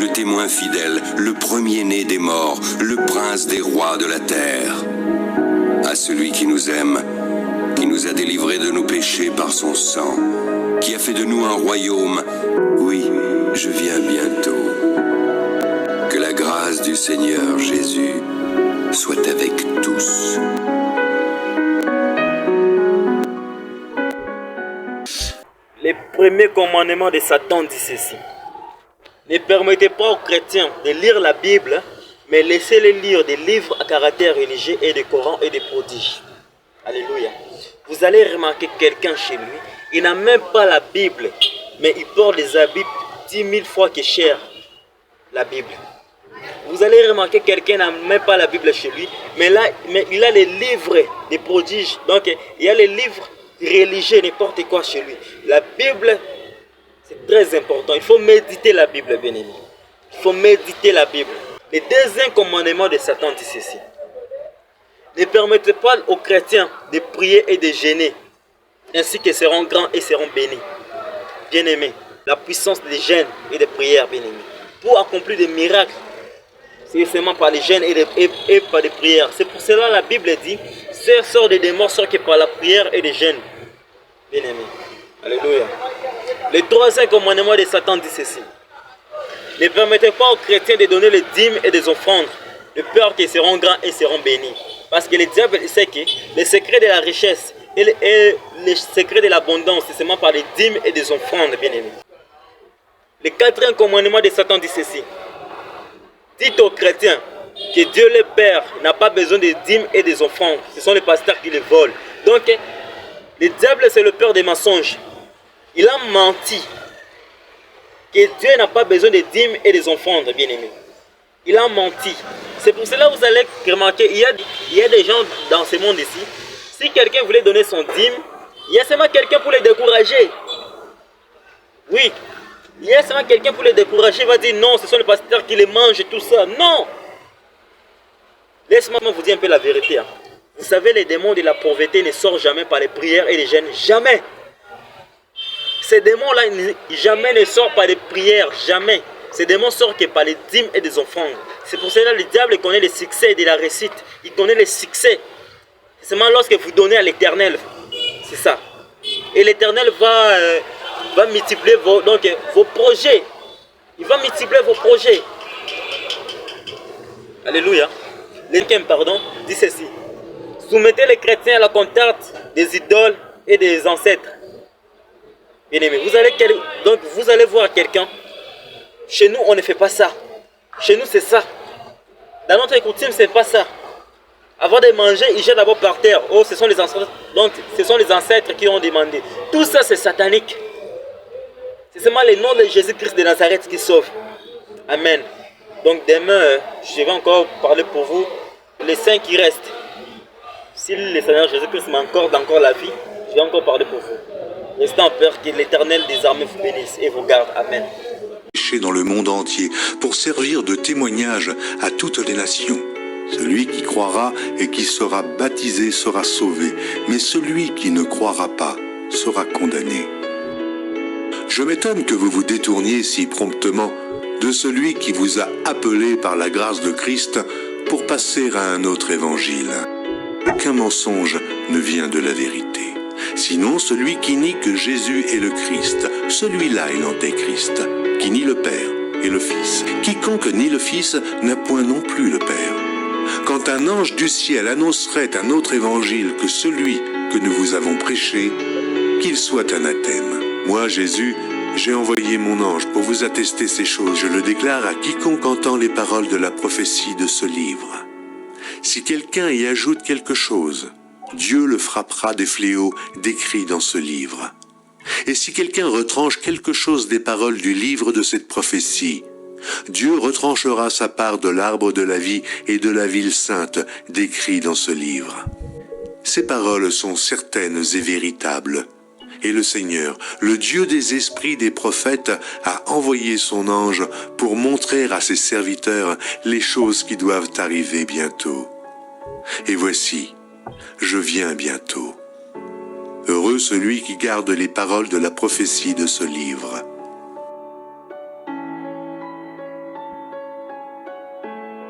le témoin fidèle, le premier-né des morts, le prince des rois de la terre. À celui qui nous aime, qui nous a délivrés de nos péchés par son sang, qui a fait de nous un royaume. Oui, je viens bientôt. Que la grâce du Seigneur Jésus soit avec tous. Les premiers commandements de Satan dit ceci. Ne permettez pas aux chrétiens de lire la Bible, mais laissez-les lire des livres à caractère religieux et des Corans et des prodiges. Alléluia. Vous allez remarquer quelqu'un chez lui, il n'a même pas la Bible, mais il porte des habits 10 000 fois que cher la Bible. Vous allez remarquer quelqu'un n'a même pas la Bible chez lui, mais il a les livres des prodiges. Donc il y a les livres religieux, n'importe quoi chez lui. La Bible, c'est très important. Il faut méditer la Bible, bien aimé. Il faut méditer la Bible. Le deuxième commandement de Satan dit ceci. Ne permettez pas aux chrétiens de prier et de jeûner, ainsi qu'ils seront grands et seront bénis. Bien-aimés, la puissance des jeûnes et des prières, bien-aimés, pour accomplir des miracles, c'est seulement par les jeûnes et par les prières. C'est pour cela que la Bible dit, Sœur sort des démons, sort que par la prière et les jeûnes. Bien-aimés, alléluia. Le troisième commandement de Satan dit ceci. Ne permettez pas aux chrétiens de donner les dîmes et des offrandes, de peur qu'ils seront grands et seront bénis. Parce que le diable sait que les secrets de la richesse et les secrets de l'abondance, c'est seulement par les dîmes et des offrandes, bien-aimés. Le quatrième commandement de Satan dit ceci. Dites aux chrétiens que Dieu le Père n'a pas besoin des dîmes et des offrandes. Ce sont les pasteurs qui les volent. Donc, le diable, c'est le père des mensonges. Il a menti que Dieu n'a pas besoin des dîmes et des offrandes, bien-aimés. Il a menti. C'est pour cela que vous allez remarquer, il y a des gens dans ce monde ici. Si quelqu'un voulait donner son dîme, il y a seulement quelqu'un pour les décourager. Oui. Il y a seulement quelqu'un pour les décourager. Il va dire non, ce sont les pasteurs qui les mangent et tout ça. Non. Laisse-moi vous dire un peu la vérité. Hein. Vous savez, les démons de la pauvreté ne sortent jamais par les prières et les jeûnes. Jamais. Ces démons-là, jamais ne sortent par les prières. Jamais. Ces démons sortent que par les dîmes et des offrandes. C'est pour cela que le diable connaît les succès de la réussite. Il connaît les succès. C'est seulement lorsque vous donnez à l'Éternel. C'est ça. Et l'Éternel va multiplier vos projets. Il va multiplier vos projets. Alléluia. L'Éternel, dit ceci. Soumettez les chrétiens à la contrainte des idoles et des ancêtres. Bien-aimés, vous allez voir quelqu'un. Chez nous, on ne fait pas ça. Chez nous, c'est ça. Dans notre coutume, c'est pas ça. Avant de manger, ils jettent d'abord par terre. Oh, ce sont les ancêtres. Donc, ce sont les ancêtres qui ont demandé. Tout ça, c'est satanique. C'est seulement le nom de Jésus-Christ de Nazareth qui sauve. Amen. Donc, demain, je vais encore parler pour vous. Les saints qui restent. Si le Seigneur Jésus-Christ m'accorde encore la vie, je vais encore parler pour vous. Restez en peur, que l'Éternel des armées vous bénisse et vous garde. Amen. Dans le monde entier, pour servir de témoignage à toutes les nations. Celui qui croira et qui sera baptisé sera sauvé, mais celui qui ne croira pas sera condamné. Je m'étonne que vous vous détourniez si promptement de celui qui vous a appelé par la grâce de Christ pour passer à un autre évangile. Aucun mensonge ne vient de la vérité. Sinon, celui qui nie que Jésus est le Christ, celui-là est l'antéchrist, qui nie le Père et le Fils. Quiconque nie le Fils n'a point non plus le Père. Quand un ange du ciel annoncerait un autre évangile que celui que nous vous avons prêché, qu'il soit anathème. Moi, Jésus, j'ai envoyé mon ange pour vous attester ces choses. Je le déclare à quiconque entend les paroles de la prophétie de ce livre. Si quelqu'un y ajoute quelque chose, Dieu le frappera des fléaux décrits dans ce livre. Et si quelqu'un retranche quelque chose des paroles du livre de cette prophétie, Dieu retranchera sa part de l'arbre de la vie et de la ville sainte décrits dans ce livre. Ces paroles sont certaines et véritables. Et le Seigneur, le Dieu des esprits des prophètes, a envoyé son ange pour montrer à ses serviteurs les choses qui doivent arriver bientôt. Et voici, je viens bientôt. Heureux celui qui garde les paroles de la prophétie de ce livre.